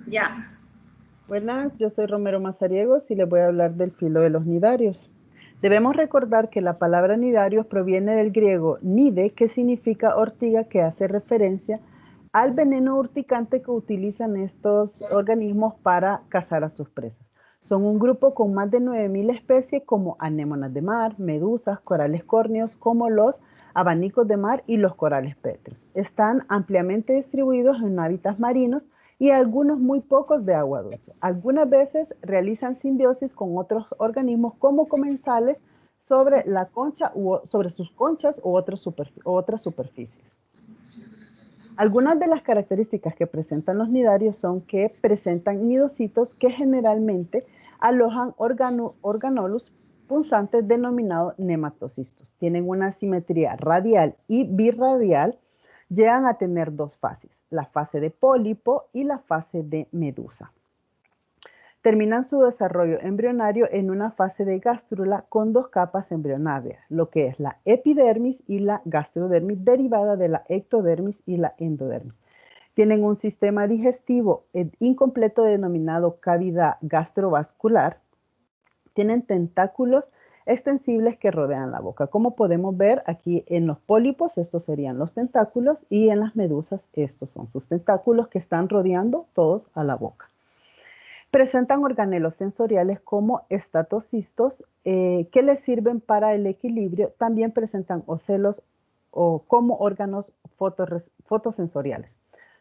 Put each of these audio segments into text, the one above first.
Ya. Buenas, yo soy Romero Mazariegos y les voy a hablar del filo de los nidarios. Debemos recordar que la palabra nidarios proviene del griego nide, que significa ortiga, que hace referencia al veneno urticante que utilizan estos organismos para cazar a sus presas. Son un grupo con más de 9.000 especies como anémonas de mar, medusas, corales córneos, como los abanicos de mar y los corales pétreos. Están ampliamente distribuidos en hábitats marinos y algunos muy pocos de agua dulce. Algunas veces realizan simbiosis con otros organismos como comensales sobre la concha u sobre sus conchas u otras superficies. Algunas de las características que presentan los nidarios son que presentan nidocitos que generalmente alojan organolus punzantes denominados nematocistos. Tienen una simetría radial y birradial. Llegan a tener dos fases, la fase de pólipo y la fase de medusa. Terminan su desarrollo embrionario en una fase de gástrula con dos capas embrionarias, lo que es la epidermis y la gastrodermis, derivada de la ectodermis y la endodermis. Tienen un sistema digestivo incompleto denominado cavidad gastrovascular. Tienen tentáculos extensibles que rodean la boca. Como podemos ver aquí en los pólipos, estos serían los tentáculos, y en las medusas, estos son sus tentáculos que están rodeando todos a la boca. Presentan organelos sensoriales como estatocistos que les sirven para el equilibrio. También presentan ocelos o como órganos fotosensoriales.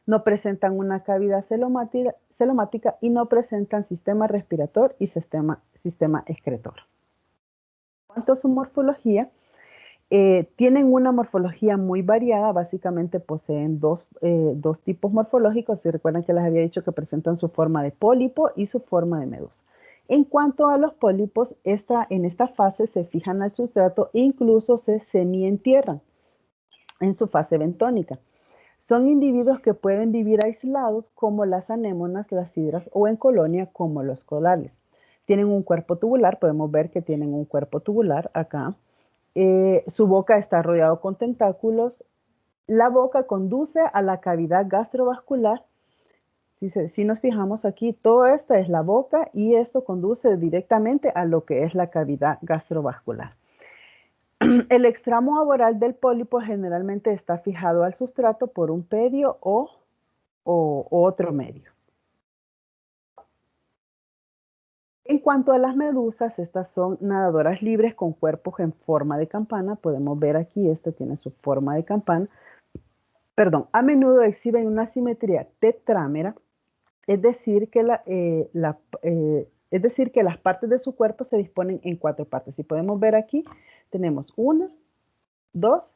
No presentan una cavidad celomática y no presentan sistema respirator y sistema excretor. En cuanto a su morfología, tienen una morfología muy variada, básicamente poseen dos tipos morfológicos. Si recuerdan que les había dicho que presentan su forma de pólipo y su forma de medusa. En cuanto a los pólipos, en esta fase se fijan al sustrato e incluso se semientierran en su fase bentónica. Son individuos que pueden vivir aislados como las anémonas, las hidras o en colonia como los corales. Tienen un cuerpo tubular, podemos ver que tienen un cuerpo tubular acá. Su boca está rodeado con tentáculos. La boca conduce a la cavidad gastrovascular. Si nos fijamos aquí, todo esto es la boca y esto conduce directamente a lo que es la cavidad gastrovascular. El extremo aboral del pólipo generalmente está fijado al sustrato por un pedio o otro medio. En cuanto a las medusas, estas son nadadoras libres con cuerpos en forma de campana. Podemos ver aquí, esta tiene su forma de campana. A menudo exhiben una simetría tetrámera, es decir, que las partes de su cuerpo se disponen en cuatro partes. Si podemos ver aquí, tenemos una, dos,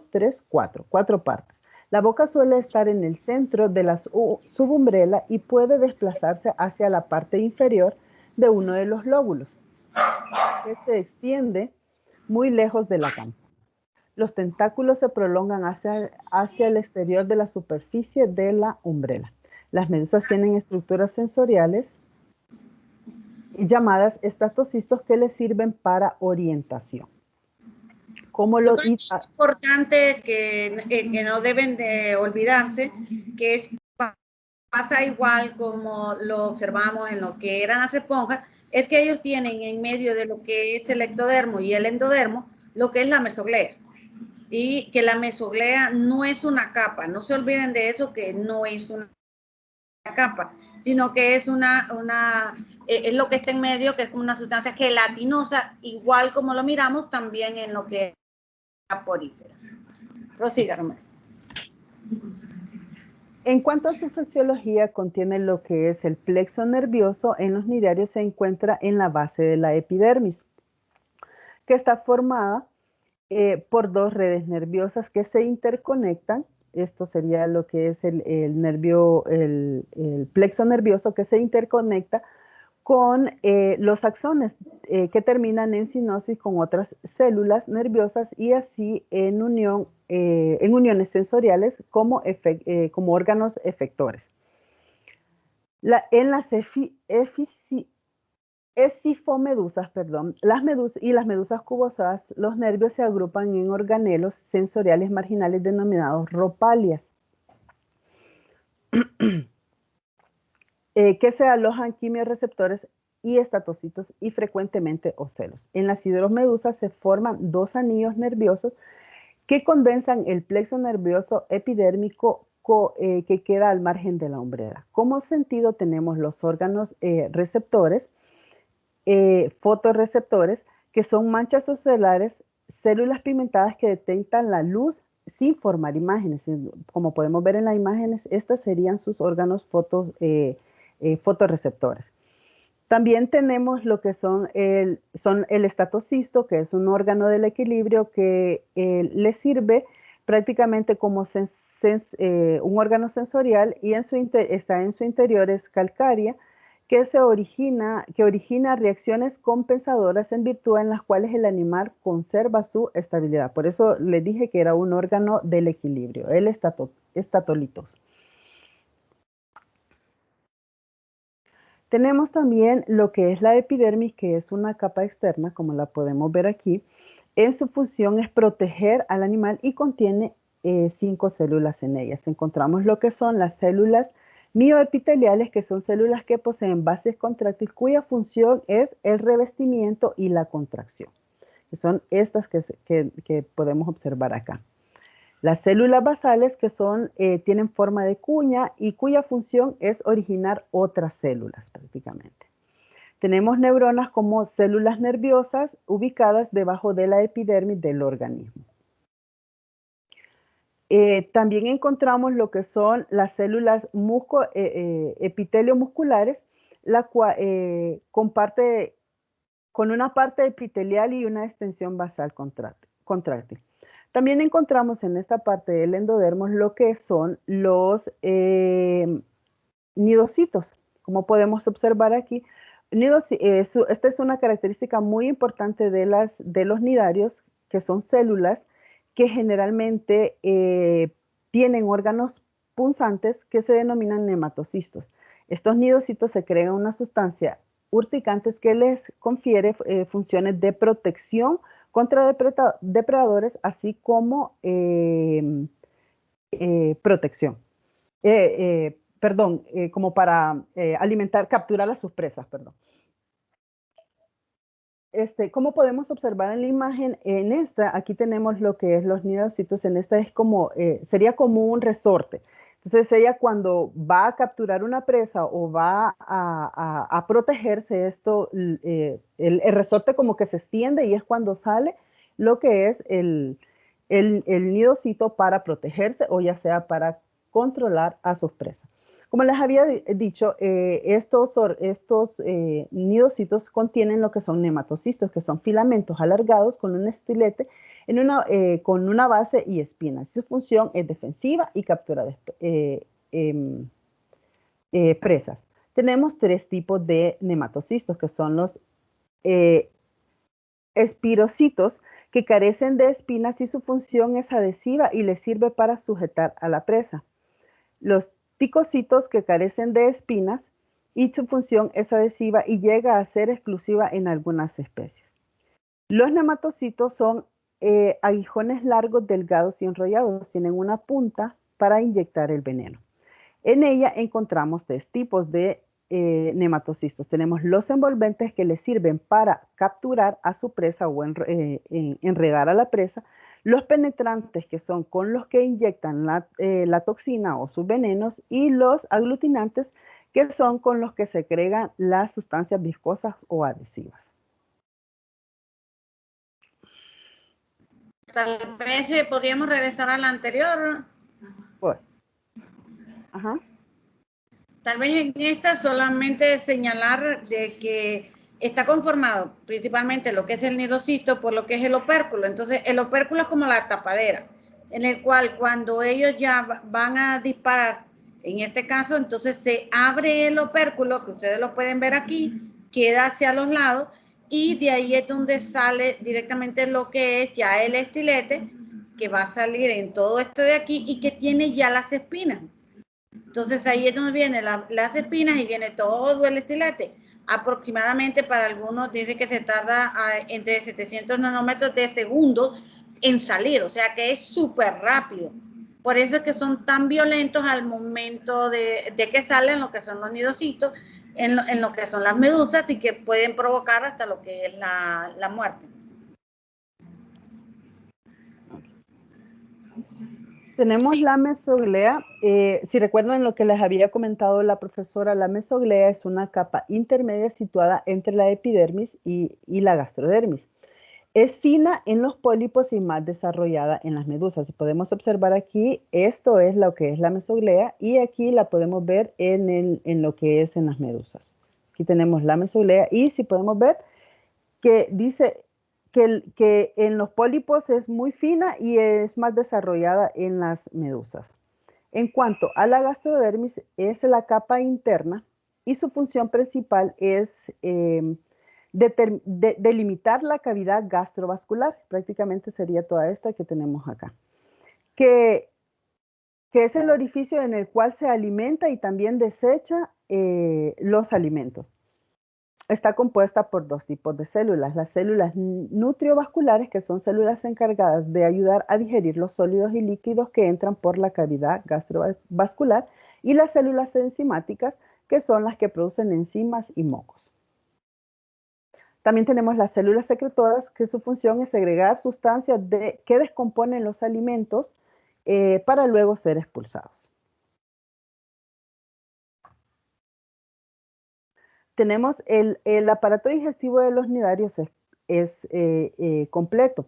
tres, cuatro partes. La boca suele estar en el centro de la subumbrela y puede desplazarse hacia la parte inferior de uno de los lóbulos, que se extiende muy lejos de la campana. Los tentáculos se prolongan hacia el exterior de la superficie de la umbrela. Las medusas tienen estructuras sensoriales llamadas estatocistos que les sirven para orientación. Como Yo lo, creo que es importante que no deben de olvidarse que pasa igual como lo observamos en lo que eran las esponjas, es que ellos tienen en medio de lo que es el ectodermo y el endodermo, lo que es la mesoglea. Y que la mesoglea no es una capa, no se olviden de eso, que no es una capa, sino que es es lo que está en medio, que es como una sustancia gelatinosa, igual como lo miramos también en lo que es la porífera. Prosiga, Romero. En cuanto a su fisiología, contiene lo que es el plexo nervioso. En los nidarios se encuentra en la base de la epidermis, que está formada por dos redes nerviosas que se interconectan. Esto sería lo que es el plexo nervioso que se interconecta con los axones que terminan en sinosis con otras células nerviosas y así en uniones sensoriales como órganos efectores. En las esifomedusas, las medusas cubosas, los nervios se agrupan en organelos sensoriales marginales denominados ropalias. que se alojan quimiorreceptores y estatocitos y frecuentemente ocelos. En las hidromedusas se forman dos anillos nerviosos que condensan el plexo nervioso epidérmico que queda al margen de la hombrera. Como sentido tenemos los órganos receptores, fotorreceptores, que son manchas ocelares, células pigmentadas que detectan la luz sin formar imágenes. Como podemos ver en las imágenes, estas serían sus órganos fotorreceptores. También tenemos lo que son el estatocisto, que es un órgano del equilibrio que le sirve prácticamente como un órgano sensorial y está en su interior es calcárea, que origina reacciones compensadoras en virtud en las cuales el animal conserva su estabilidad. Por eso le dije que era un órgano del equilibrio, el estatolitos. Tenemos también lo que es la epidermis, que es una capa externa, como la podemos ver aquí. En su función es proteger al animal y contiene 5 células en ellas. Encontramos lo que son las células mioepiteliales, que son células que poseen bases contráctiles, cuya función es el revestimiento y la contracción, que son estas que podemos observar acá. Las células basales, que tienen forma de cuña y cuya función es originar otras células prácticamente. Tenemos neuronas como células nerviosas ubicadas debajo de la epidermis del organismo. También encontramos lo que son las células epitelio musculares, la cual comparte con una parte epitelial y una extensión basal contráctil. También encontramos en esta parte del endodermo lo que son los nidocitos, como podemos observar aquí. Esta es una característica muy importante de los nidarios, que son células que generalmente tienen órganos punzantes que se denominan nematocistos. Estos nidocitos secretan una sustancia urticante que les confiere funciones de protección contra depredadores, así como protección. Como para capturar a sus presas, perdón. Como podemos observar en la imagen, aquí tenemos lo que es los nidocitos. En esta sería como un resorte. Entonces ella, cuando va a capturar una presa o va a protegerse, el resorte como que se extiende y es cuando sale lo que es el nidocito para protegerse o ya sea para controlar a sus presas. Como les había dicho, estos nidocitos contienen lo que son nematocistos, que son filamentos alargados con un estilete con una base y espinas. Su función es defensiva y captura presas. Tenemos 3 tipos de nematocistos, que son los espirocitos, que carecen de espinas y su función es adhesiva y les sirve para sujetar a la presa. Los ticocitos, que carecen de espinas y su función es adhesiva y llega a ser exclusiva en algunas especies. Los nematocitos son aguijones largos, delgados y enrollados. Tienen una punta para inyectar el veneno. En ella encontramos 3 tipos de nematocistos. Tenemos los envolventes, que les sirven para capturar a su presa o enredar a la presa. Los penetrantes, que son con los que inyectan la toxina o sus venenos. Y los aglutinantes, que son con los que secretan las sustancias viscosas o adhesivas. Tal vez podríamos regresar a la anterior. Bueno. Ajá. Tal vez en esta solamente señalar de que está conformado principalmente lo que es el nidocito por lo que es el opérculo. Entonces, el opérculo es como la tapadera, en el cual cuando ellos ya van a disparar, en este caso, entonces se abre el opérculo, que ustedes lo pueden ver aquí, queda hacia los lados, y de ahí es donde sale directamente lo que es ya el estilete, que va a salir en todo esto de aquí y que tiene ya las espinas. Entonces ahí es donde vienen las espinas y viene todo el estilete. Aproximadamente para algunos dice que se tarda entre 700 nanómetros de segundos en salir, o sea que es súper rápido, Por eso es que son tan violentos al momento de que salen lo que son los nidocitos, en lo que son las medusas y que pueden provocar hasta lo que es la muerte. Tenemos la mesoglea. Si recuerdan lo que les había comentado la profesora, la mesoglea es una capa intermedia situada entre la epidermis y la gastrodermis. Es fina en los pólipos y más desarrollada en las medusas. Si podemos observar aquí, esto es lo que es la mesoglea y aquí la podemos ver en lo que es en las medusas. Aquí tenemos la mesoglea y si podemos ver que dice que en los pólipos es muy fina y es más desarrollada en las medusas. En cuanto a la gastrodermis, es la capa interna y su función principal es delimitar la cavidad gastrovascular, prácticamente sería toda esta que tenemos acá, que es el orificio en el cual se alimenta y también desecha los alimentos. Está compuesta por dos tipos de células, las células nutriovasculares, que son células encargadas de ayudar a digerir los sólidos y líquidos que entran por la cavidad gastrovascular, y las células enzimáticas, que son las que producen enzimas y mocos. También tenemos las células secretoras, que su función es segregar sustancias que descomponen los alimentos para luego ser expulsados. Tenemos el aparato digestivo de los nidarios es completo.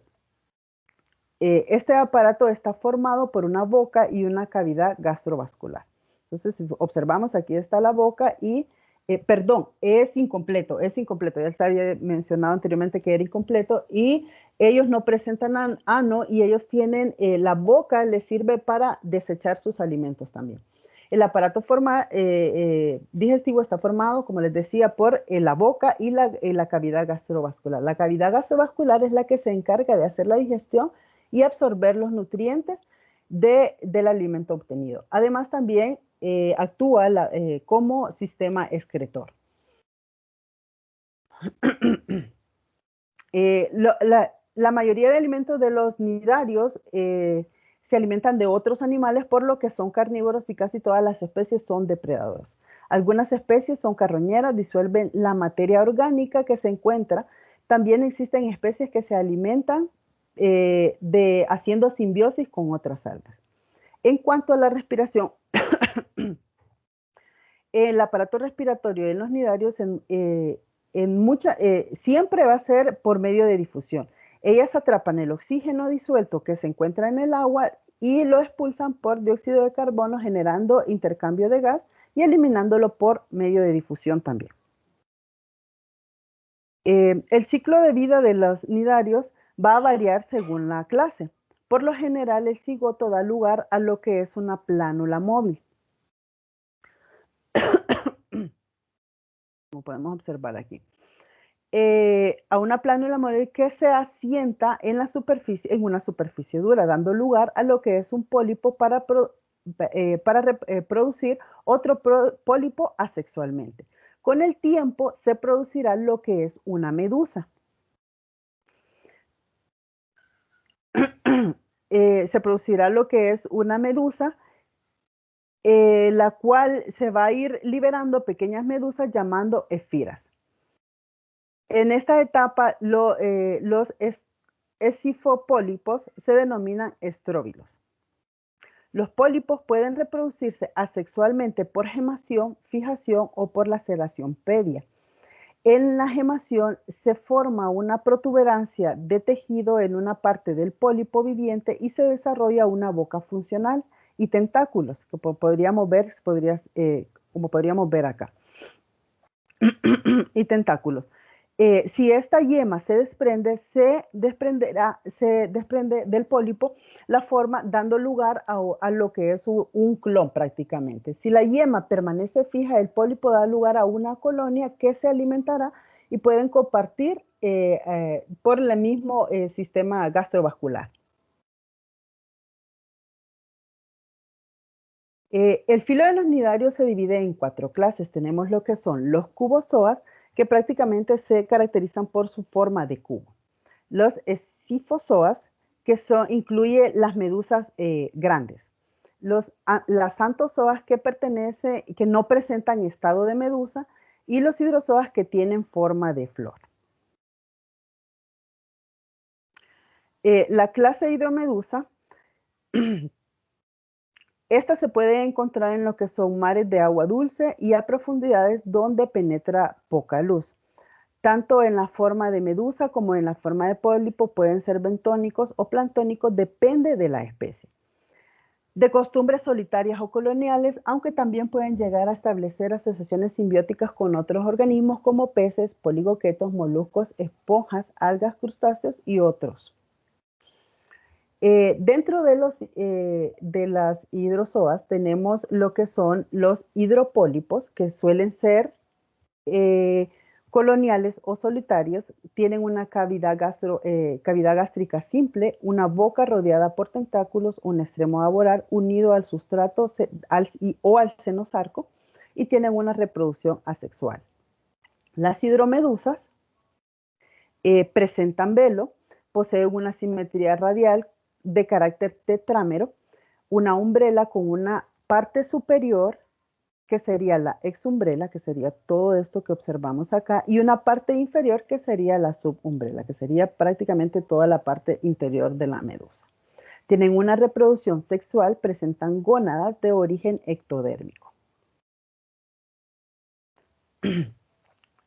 Este aparato está formado por una boca y una cavidad gastrovascular. Entonces, si observamos, aquí está la boca y, perdón, es incompleto. Ya les había mencionado anteriormente que era incompleto y ellos no presentan ano y ellos tienen, la boca les sirve para desechar sus alimentos también. El aparato digestivo está formado, como les decía, por la boca y la cavidad gastrovascular. La cavidad gastrovascular es la que se encarga de hacer la digestión y absorber los nutrientes del alimento obtenido. Además, también actúa como sistema excretor. La mayoría de alimentos de los nidarios se alimentan de otros animales, por lo que son carnívoros y casi todas las especies son depredadoras. Algunas especies son carroñeras, disuelven la materia orgánica que se encuentra. También existen especies que se alimentan haciendo simbiosis con otras algas. En cuanto a la respiración, el aparato respiratorio en los nidarios siempre va a ser por medio de difusión. Ellas atrapan el oxígeno disuelto que se encuentra en el agua y lo expulsan por dióxido de carbono, generando intercambio de gas y eliminándolo por medio de difusión también. El ciclo de vida de los nidarios va a variar según la clase. Por lo general, el cigoto da lugar a lo que es una plánula móvil, como podemos observar aquí. A una plánula móvil que se asienta en una superficie dura, dando lugar a lo que es un pólipo para producir otro pólipo asexualmente. Con el tiempo se producirá lo que es una medusa. Se producirá lo que es una medusa, la cual se va a ir liberando pequeñas medusas llamando esfiras. En esta etapa, los esifopólipos se denominan estróbilos. Los pólipos pueden reproducirse asexualmente por gemación, fijación o por laceración pedia. En la gemación se forma una protuberancia de tejido en una parte del pólipo viviente y se desarrolla una boca funcional y tentáculos, que podríamos ver acá. Y tentáculos. Si esta yema se desprende, se desprende del pólipo la forma, dando lugar a lo que es un clon prácticamente. Si la yema permanece fija, el pólipo da lugar a una colonia que se alimentará y pueden compartir por el mismo sistema gastrovascular. El filo de los nidarios se divide en 4 clases. Tenemos lo que son los cubozoas, que prácticamente se caracterizan por su forma de cubo. Los escifozoas, que incluye las medusas grandes. las antozoas que no presentan estado de medusa y los hidrozoas que tienen forma de flor. La clase hidromedusa, esta se puede encontrar en lo que son mares de agua dulce y a profundidades donde penetra poca luz. Tanto en la forma de medusa como en la forma de pólipo pueden ser bentónicos o planctónicos, depende de la especie. De costumbres solitarias o coloniales, aunque también pueden llegar a establecer asociaciones simbióticas con otros organismos como peces, poligoquetos, moluscos, esponjas, algas, crustáceos y otros. Dentro de las hidrozoas tenemos lo que son los hidropólipos, que suelen ser coloniales o solitarios, tienen una cavidad gástrica simple, una boca rodeada por tentáculos, un extremo aboral unido al sustrato o al senosarco y tienen una reproducción asexual. Las hidromedusas presentan velo, poseen una simetría radial de carácter tetrámero, una umbrela con una parte superior que sería la exumbrela, que sería todo esto que observamos acá, y una parte inferior que sería la subumbrela, que sería prácticamente toda la parte interior de la medusa. Tienen una reproducción sexual, presentan gónadas de origen ectodérmico.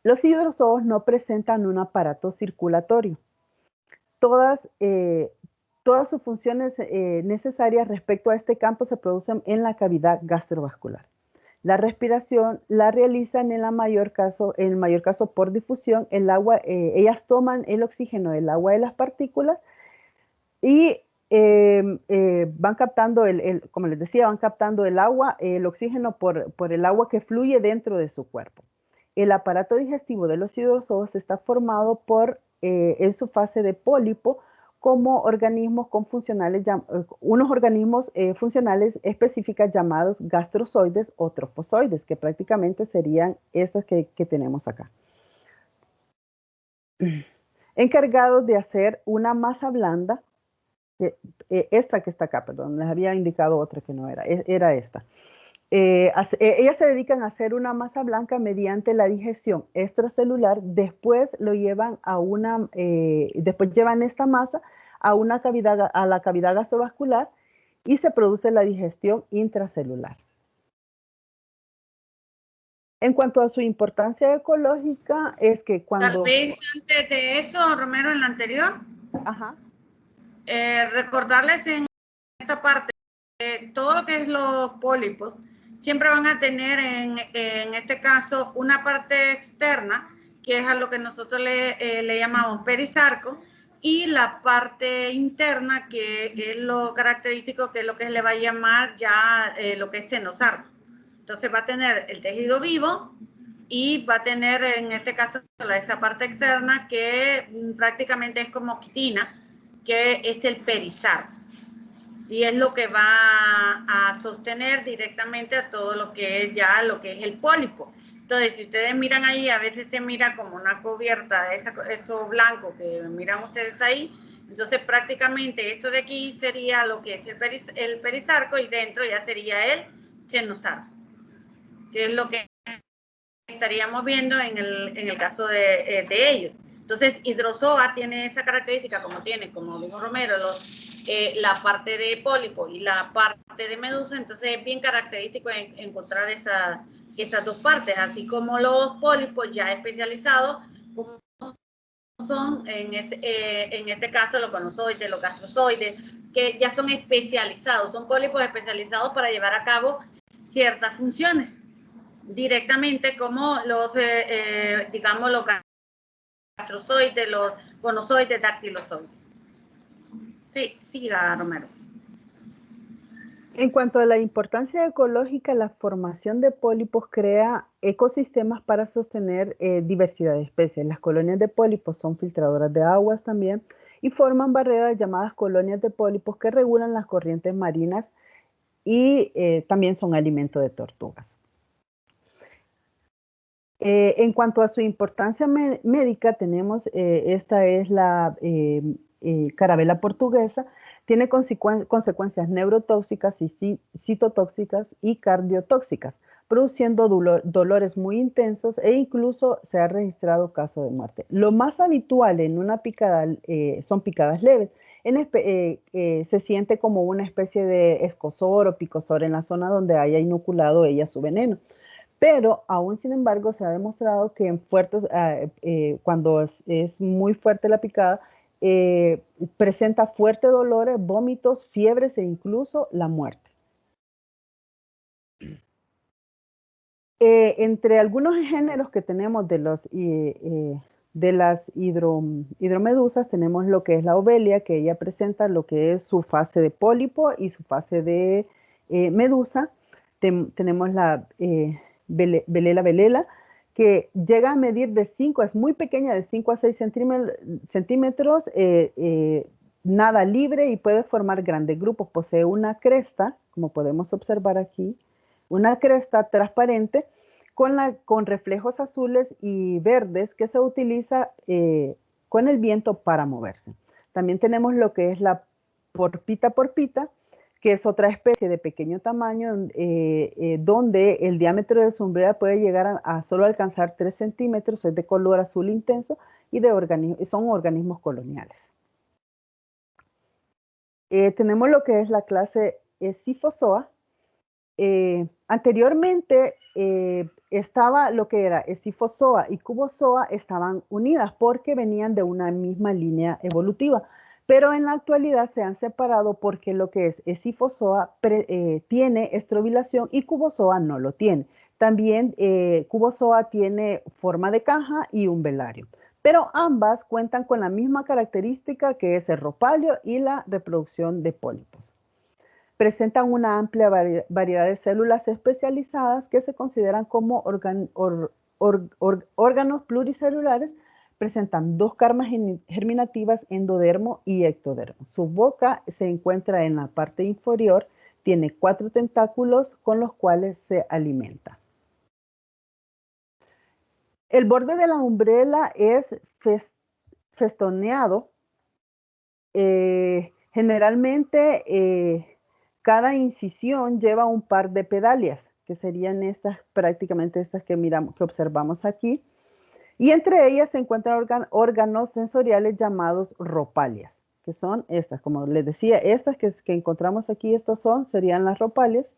Los hidrozoos no presentan un aparato circulatorio. Todas sus funciones necesarias respecto a este campo se producen en la cavidad gastrovascular. La respiración la realizan en el mayor caso por difusión. Ellas toman el oxígeno del agua de las partículas y van captando, como les decía, van captando el agua, el oxígeno por el agua que fluye dentro de su cuerpo. El aparato digestivo de los hidrozoos está formado en su fase de pólipo, como organismos unos organismos funcionales específicas llamados gastrozoides o trofozoides, que prácticamente serían estos que tenemos acá. Encargados de hacer una masa blanda, esta que está acá, perdón, les había indicado otra que no era esta. Ellas se dedican a hacer una masa blanca mediante la digestión extracelular, después llevan esta masa a la cavidad gastrovascular y se produce la digestión intracelular. En cuanto a su importancia ecológica, es que cuando... Tal vez antes de eso, Romero, en la anterior, Ajá. Recordarles en esta parte todo lo que es los pólipos siempre van a tener en este caso una parte externa que es a lo que nosotros le llamamos perisarco y la parte interna que es lo característico, que es lo que se le va a llamar ya lo que es senosarco. Entonces va a tener el tejido vivo y va a tener en este caso esa parte externa que prácticamente es como quitina, que es el perisarco. Y es lo que va a sostener directamente a todo lo que es ya lo que es el pólipo. Entonces, si ustedes miran ahí, a veces se mira como una cubierta, eso blanco que miran ustedes ahí. Entonces, prácticamente esto de aquí sería lo que es el perisarco y dentro ya sería el senosarco, que es lo que estaríamos viendo en el caso de ellos. Entonces, hidrozoa tiene esa característica, como dijo Romero, la parte de pólipo y la parte de medusa. Entonces, es bien característico encontrar esas dos partes, así como los pólipos ya especializados, como son en este caso los conozoides, los gastrozoides, que ya son especializados, son pólipos especializados para llevar a cabo ciertas funciones directamente, como digamos, los gastrozoides, los conozoides, dactilozoides. Sí, siga, Romero. En cuanto a la importancia ecológica, la formación de pólipos crea ecosistemas para sostener diversidad de especies. Las colonias de pólipos son filtradoras de aguas también y forman barreras llamadas colonias de pólipos que regulan las corrientes marinas y también son alimento de tortugas. En cuanto a su importancia médica, tenemos, esta es carabela portuguesa, tiene consecuencias neurotóxicas y citotóxicas y cardiotóxicas, produciendo dolores muy intensos e incluso se ha registrado casos de muerte. Lo más habitual en una picada son picadas leves. Se siente como una especie de escozor o picosor en la zona donde haya inoculado ella su veneno. Pero aún sin embargo se ha demostrado que en cuando es muy fuerte la picada, presenta fuertes dolores, vómitos, fiebres e incluso la muerte. Entre algunos géneros que tenemos de las hidromedusas, tenemos lo que es la ovelia, que ella presenta lo que es su fase de pólipo y su fase de medusa. Tenemos la velela, que llega a medir es muy pequeña, de 5 a 6 centímetros, nada libre y puede formar grandes grupos. Posee una cresta, como podemos observar aquí, una cresta transparente con reflejos azules y verdes que se utiliza con el viento para moverse. También tenemos lo que es la porpita, que es otra especie de pequeño tamaño, donde el diámetro de su umbrella puede llegar a solo alcanzar 3 centímetros, es de color azul intenso y son organismos coloniales. Tenemos lo que es la clase Scyphozoa. Anteriormente estaba lo que era Scyphozoa y Cubozoa, estaban unidas porque venían de una misma línea evolutiva. Pero en la actualidad se han separado porque lo que es Scyphozoa tiene estrobilación y Cubozoa no lo tiene. También Cubozoa tiene forma de caja y un velario. Pero ambas cuentan con la misma característica que es el ropalio y la reproducción de pólipos. Presentan una amplia variedad de células especializadas que se consideran como órganos pluricelulares. Presentan 2 camas germinativas, endodermo y ectodermo. Su boca se encuentra en la parte inferior, tiene 4 tentáculos con los cuales se alimenta. El borde de la umbrela es festoneado. Generalmente cada incisión lleva un par de pedalias, que serían prácticamente estas que observamos aquí. Y entre ellas se encuentran órganos sensoriales llamados ropalias, que son estas, como les decía, estas que encontramos aquí, serían las ropalias.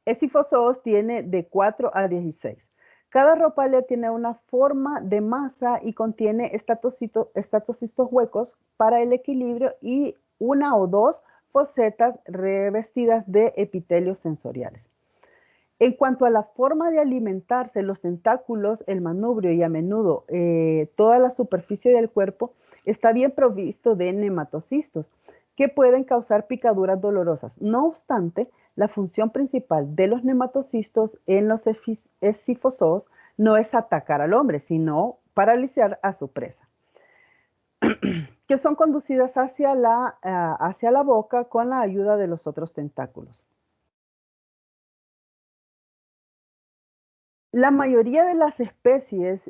Scyphozoos tiene de 4 a 16. Cada ropalia tiene una forma de masa y contiene estatocitos huecos para el equilibrio y 1 o 2 fosetas revestidas de epitelios sensoriales. En cuanto a la forma de alimentarse, los tentáculos, el manubrio y a menudo toda la superficie del cuerpo está bien provisto de nematocistos que pueden causar picaduras dolorosas. No obstante, la función principal de los nematocistos en los Scyphozoos no es atacar al hombre, sino paralizar a su presa, que son conducidas hacia la boca con la ayuda de los otros tentáculos. La mayoría de las especies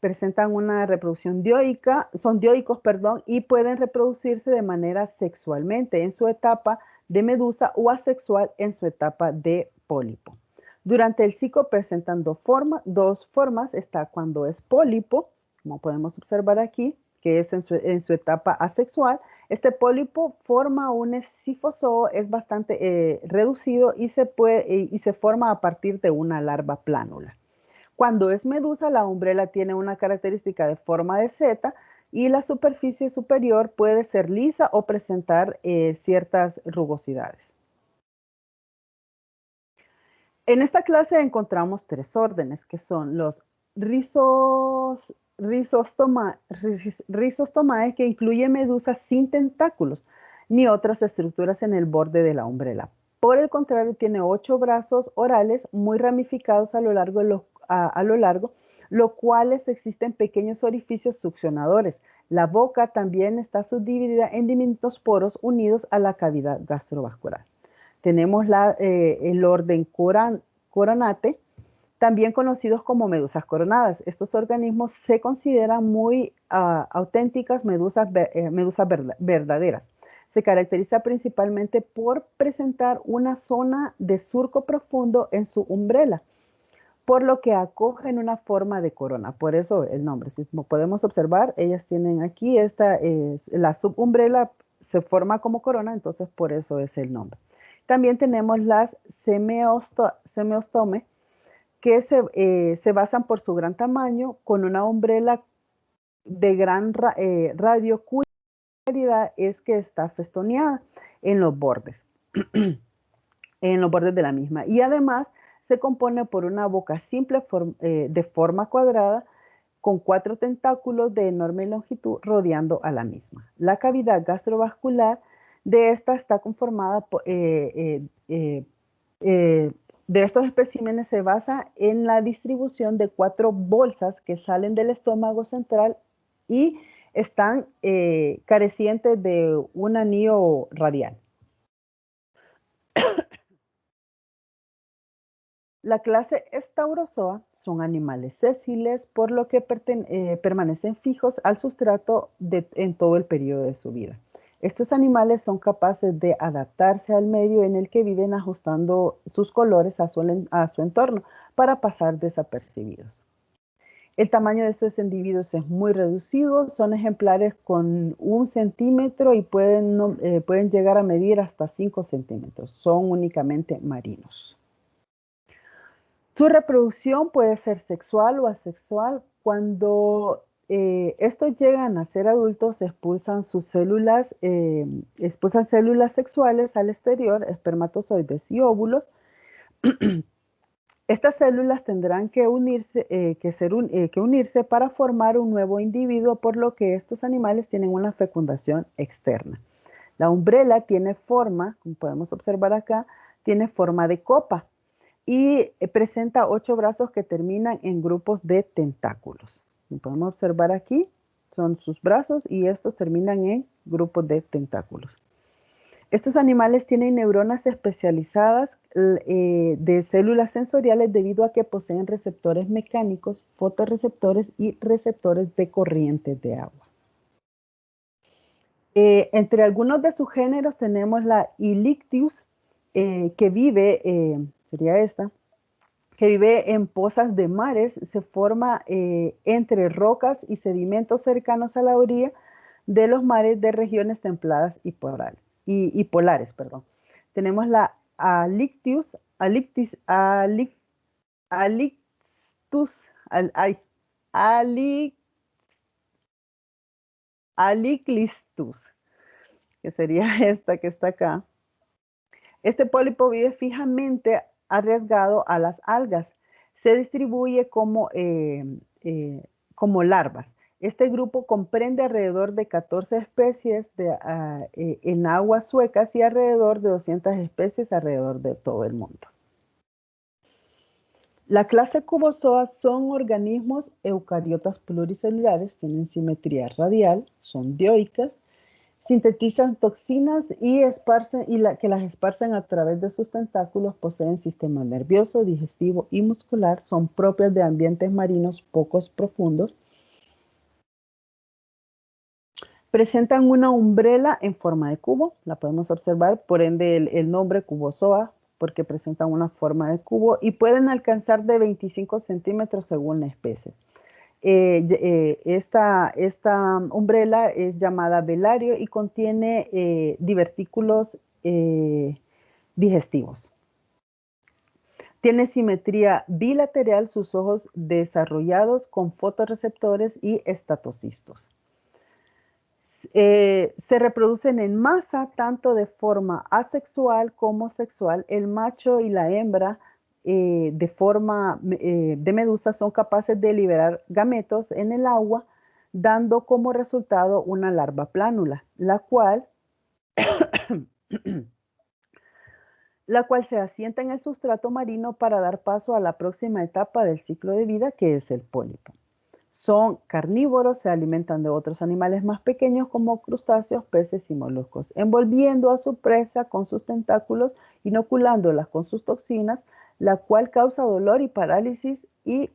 presentan una reproducción dioica, son dioicos, y pueden reproducirse de manera sexualmente en su etapa de medusa o asexual en su etapa de pólipo. Durante el ciclo presentan dos formas. Está cuando es pólipo, como podemos observar aquí, que es en su etapa asexual. Este pólipo forma un Scyphozoo, es bastante reducido y se forma a partir de una larva plánula. Cuando es medusa, la umbrela tiene una característica de forma de seta y la superficie superior puede ser lisa o presentar ciertas rugosidades. En esta clase encontramos 3 órdenes, que son los Rhizostomae, que incluye medusas sin tentáculos ni otras estructuras en el borde de la umbrela. Por el contrario, tiene 8 brazos orales muy ramificados a lo largo, lo cuales existen pequeños orificios succionadores. La boca también está subdividida en diminutos poros unidos a la cavidad gastrovascular. Tenemos el orden Coronate, también conocidos como medusas coronadas. Estos organismos se consideran muy auténticas medusas verdaderas. Se caracteriza principalmente por presentar una zona de surco profundo en su umbrela, por lo que acogen una forma de corona. Por eso el nombre. Si podemos observar, ellas tienen aquí la subumbrela se forma como corona, entonces por eso es el nombre. También tenemos las semeostome, que se basan por su gran tamaño, con una umbrela de gran radio, cuya realidad es que está festoneada en los bordes, en los bordes de la misma. Y además se compone por una boca simple de forma cuadrada, con 4 tentáculos de enorme longitud rodeando a la misma. La cavidad gastrovascular de esta está conformada de estos especímenes se basa en la distribución de 4 bolsas que salen del estómago central y están carecientes de un anillo radial. La clase Staurozoa son animales sésiles, por lo que permanecen fijos al sustrato en todo el periodo de su vida. Estos animales son capaces de adaptarse al medio en el que viven, ajustando sus colores a su entorno para pasar desapercibidos. El tamaño de estos individuos es muy reducido, son ejemplares con 1 centímetro y pueden llegar a medir hasta 5 centímetros. Son únicamente marinos. Su reproducción puede ser sexual o asexual. Cuando estos llegan a ser adultos, expulsan células sexuales al exterior, espermatozoides y óvulos. Estas células tendrán que unirse para formar un nuevo individuo, por lo que estos animales tienen una fecundación externa. La umbrela tiene forma, como podemos observar acá, tiene forma de copa y presenta 8 brazos que terminan en grupos de tentáculos. Como podemos observar aquí, son sus brazos y estos terminan en grupos de tentáculos. Estos animales tienen neuronas especializadas de células sensoriales debido a que poseen receptores mecánicos, fotorreceptores y receptores de corrientes de agua. Entre algunos de sus géneros tenemos la Ilictius, que vive, sería esta, que vive en pozas de mares, se forma entre rocas y sedimentos cercanos a la orilla de los mares de regiones templadas y polares. Tenemos la Alictus, Aliclistus, que sería esta que está acá. Este pólipo vive fijamente arriesgado a las algas. Se distribuye como larvas. Este grupo comprende alrededor de 14 especies en aguas suecas y alrededor de 200 especies alrededor de todo el mundo. La clase Cubozoa son organismos eucariotas pluricelulares, tienen simetría radial, son dioicas, sintetizan toxinas que las esparcen a través de sus tentáculos, poseen sistema nervioso, digestivo y muscular, son propias de ambientes marinos poco profundos, presentan una umbrela en forma de cubo, la podemos observar, por ende el nombre Cubozoa, porque presentan una forma de cubo y pueden alcanzar de 25 centímetros según la especie. Esta umbrela es llamada velario y contiene divertículos digestivos. Tiene simetría bilateral, sus ojos desarrollados con fotorreceptores y estatocistos. Se reproducen en masa tanto de forma asexual como sexual. El macho y la hembra de forma de medusa son capaces de liberar gametos en el agua, dando como resultado una larva plánula, la cual se asienta en el sustrato marino para dar paso a la próxima etapa del ciclo de vida, que es el pólipo. Son carnívoros, se alimentan de otros animales más pequeños como crustáceos, peces y moluscos. Envolviendo a su presa con sus tentáculos, inoculándolas con sus toxinas, la cual causa dolor y parálisis y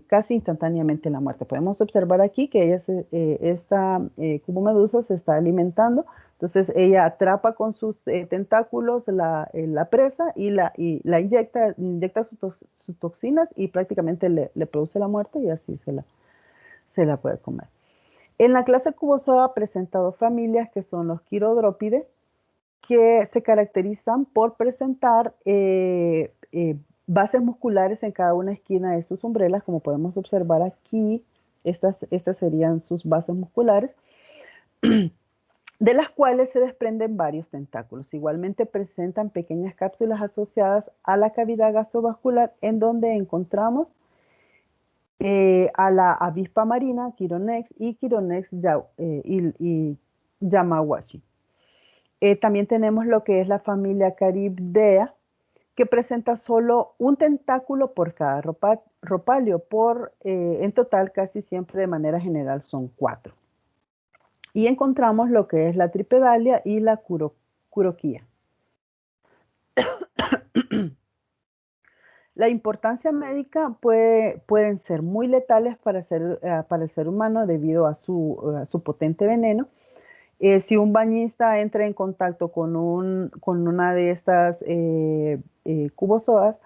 casi instantáneamente la muerte. Podemos observar aquí que esta cubomedusa se está alimentando, entonces ella atrapa con sus tentáculos la presa y la inyecta sus toxinas y prácticamente le produce la muerte y así se la puede comer. En la clase Cubozoa ha presentado familias que son los Chirodropidae, que se caracterizan por presentar bases musculares en cada una esquina de sus umbrelas, como podemos observar aquí. Estas serían sus bases musculares, de las cuales se desprenden varios tentáculos. Igualmente presentan pequeñas cápsulas asociadas a la cavidad gastrovascular, en donde encontramos a la avispa marina, Chironex y Chironex yamaguachi. También tenemos lo que es la familia Caribdea, que presenta solo un tentáculo por cada ropalio. En total, casi siempre de manera general son 4. Y encontramos lo que es la tripedalia y la curoquía. La importancia médica pueden ser muy letales para el ser humano debido a su potente veneno. Si un bañista entra en contacto con una de estas cubozoas,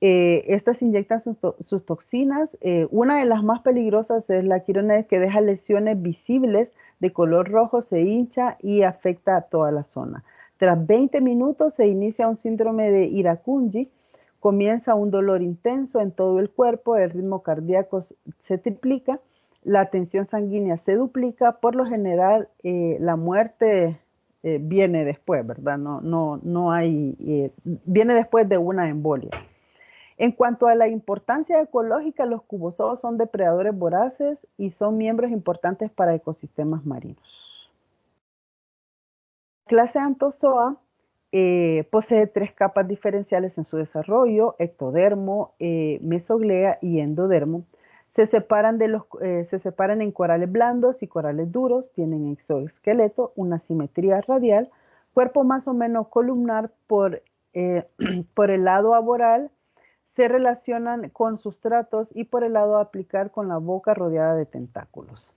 estas inyectan sus toxinas. Una de las más peligrosas es la Chironex, que deja lesiones visibles de color rojo, se hincha y afecta a toda la zona. Tras 20 minutos se inicia un síndrome de Irukandji. Comienza un dolor intenso en todo el cuerpo, el ritmo cardíaco se triplica, la tensión sanguínea se duplica. Por lo general, la muerte viene después, ¿verdad? Viene después de una embolia. En cuanto a la importancia ecológica, los cubozoos son depredadores voraces y son miembros importantes para ecosistemas marinos. La clase Anthozoa posee 3 capas diferenciales en su desarrollo: ectodermo, mesoglea y endodermo. Se separan en corales blandos y corales duros, tienen exoesqueleto, una simetría radial, cuerpo más o menos columnar por el lado aboral, se relacionan con sustratos y por el lado apical con la boca rodeada de tentáculos.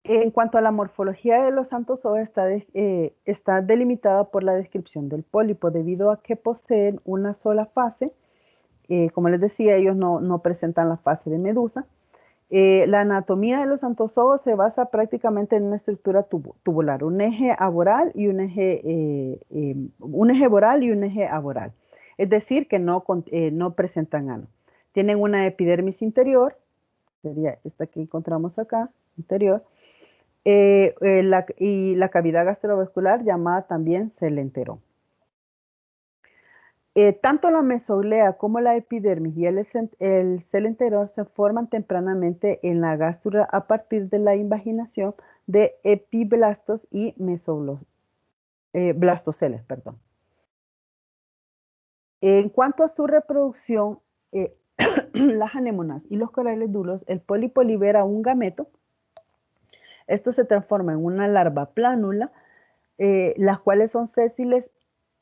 En cuanto a la morfología de los anthozoa, está delimitada por la descripción del pólipo, debido a que poseen una sola fase. Como les decía, ellos no presentan la fase de medusa. La anatomía de los anthozoos se basa prácticamente en una estructura tubular, un eje aboral y un eje voral y un eje aboral. Es decir, que no presentan ano. Tienen una epidermis interior, sería esta que encontramos acá, interior, y la cavidad gastrovascular, llamada también celenterón. Tanto la mesoglea como la epidermis y el celenterón se forman tempranamente en la gástrula a partir de la invaginación de epiblastos y blastoceles. En cuanto a su reproducción, las anémonas y los corales duros, el pólipo libera un gameto. Esto se transforma en una larva plánula, las cuales son sésiles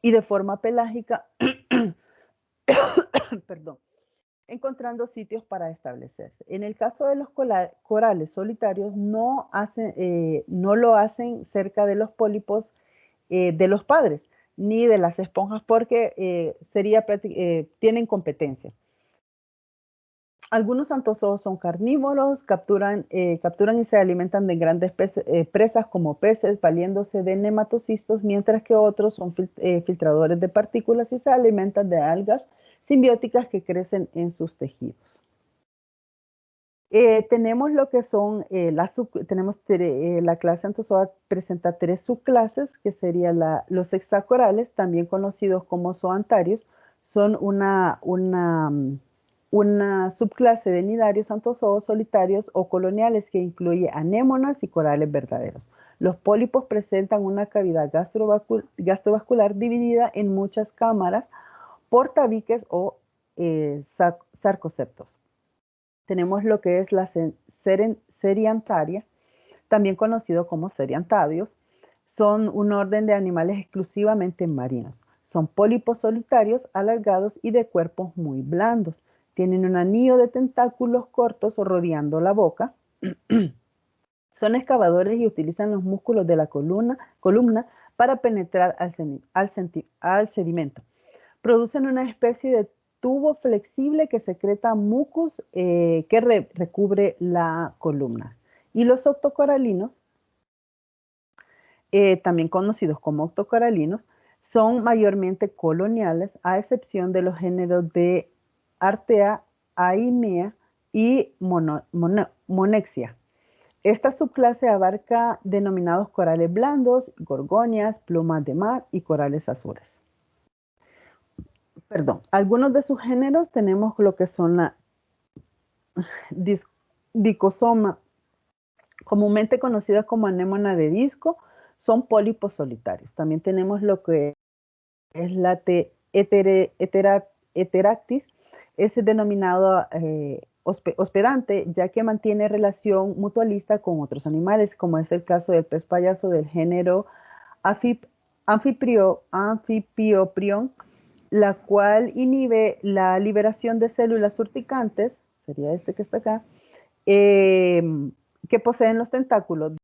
y de forma pelágica, encontrando sitios para establecerse. En el caso de los corales solitarios, no lo hacen cerca de los pólipos de los padres, ni de las esponjas, porque tienen competencia. Algunos anthozoos son carnívoros, capturan y se alimentan de grandes presas como peces, valiéndose de nematocistos, mientras que otros son filtradores de partículas y se alimentan de algas simbióticas que crecen en sus tejidos. Tenemos lo que son la clase Anthozoa presenta 3 subclases, que serían los hexacorales, también conocidos como zoantarios. Son una subclase de nidarios anthozoos solitarios o coloniales que incluye anémonas y corales verdaderos. Los pólipos presentan una cavidad gastrovascular dividida en muchas cámaras por tabiques o sarcoseptos. Tenemos lo que es la Ceriantaria, también conocido como Ceriantadios. Son un orden de animales exclusivamente marinos. Son pólipos solitarios, alargados y de cuerpos muy blandos. Tienen un anillo de tentáculos cortos rodeando la boca. Son excavadores y utilizan los músculos de la columna para penetrar al sedimento. Producen una especie de tubo flexible que secreta mucus que recubre la columna. Y los octocoralinos, también conocidos como octocoralinos, son mayormente coloniales, a excepción de los géneros de Artea, Aimea y Monexia. Esta subclase abarca denominados corales blandos, gorgonias, plumas de mar y corales azules. Algunos de sus géneros tenemos lo que son la Dicosoma, comúnmente conocida como anémona de disco, son pólipos solitarios. También tenemos lo que es la Heteractis, es denominado hospedante, ya que mantiene relación mutualista con otros animales, como es el caso del pez payaso del género Amphipioprion, la cual inhibe la liberación de células urticantes, sería este que está acá, que poseen los tentáculos